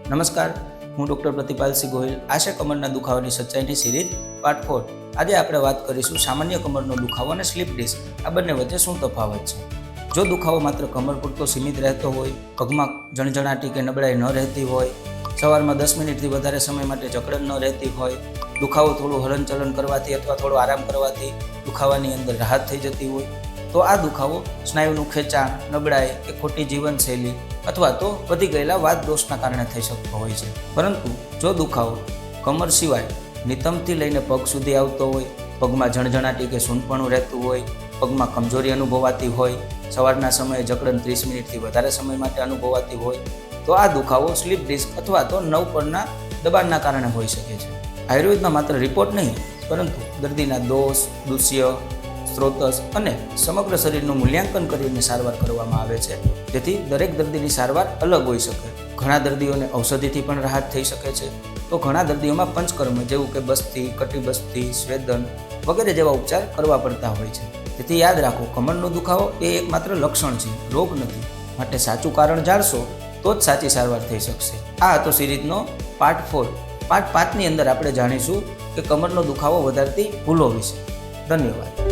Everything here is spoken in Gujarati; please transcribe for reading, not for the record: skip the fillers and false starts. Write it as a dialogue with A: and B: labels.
A: નમસ્કાર, હું ડૉક્ટર પ્રતિપાલસિંહ ગોહિલ. આશા કમરના દુખાવાની સચ્ચાઈની સિરીઝ પાર્ટ 4. આજે આપણે વાત કરીશું સામાન્ય કમરનો દુખાવો અને સ્લીપ ડિસ્ક. આ બંને વચ્ચે શું તફાવત છે. જો દુખાવો માત્ર કમર પૂરતો સીમિત રહેતો હોય, પગમાં જણજણાટી કે નબળાઈ ન રહેતી હોય, સવારમાં 10 મિનિટથી વધારે સમય માટે જકડન ન રહેતી હોય, દુખાવો થોડું હલનચલન કરવાથી અથવા થોડો આરામ કરવાથી દુખાવાની અંદર રાહત થઈ જતી હોય, તો આ દુખાવો સ્નાયુનું ખેંચાણ, નબળાઈ કે ખોટી જીવનશૈલી અથવા તો વધી ગયેલા વાત દોષના કારણે થઈ શકતો હોય છે. પરંતુ જો દુખાવો કમર સિવાય નિતંબથી લઈને પગ સુધી આવતો હોય, પગમાં જણજણાટી કે સૂનપણું રહેતું હોય, પગમાં કમજોરી અનુભવાતી હોય, સવારના સમયે જકડન 30 મિનિટથી વધારે સમય માટે અનુભવાતી હોય, તો આ દુખાવો સ્લીપ ડિસ્ક અથવા તો નવ પરના દબાણના કારણે હોઈ શકે છે. આયુર્વેદમાં માત્ર રિપોર્ટ નહીં, પરંતુ દર્દીના દોષ, દૃશ્ય, સ્ત્રોતસ અને સમગ્ર શરીરનું મૂલ્યાંકન કરીને સારવાર કરવામાં આવે છે, જેથી દરેક દર્દીની સારવાર અલગ હોઈ શકે. ઘણા દર્દીઓને ઔષધિથી પણ રાહત થઈ શકે છે, તો ઘણા દર્દીઓમાં પંચકર્મ જેવું કે બસ્તી, કટિબસ્તી, સ્વેદન વગેરે જેવા ઉપચાર કરવા પડતા હોય છે. તેથી યાદ રાખો, કમરનો દુખાવો એ એકમાત્ર લક્ષણ છે, રોગ નથી. માટે સાચું કારણ જાણશો તો જ સાચી સારવાર થઈ શકશે. આ હતો સિરીઝનો પાર્ટ 4. પાર્ટ 5ની અંદર આપણે જાણીશું કે કમરનો દુખાવો વધારતી ભૂલો વિશે. ધન્યવાદ.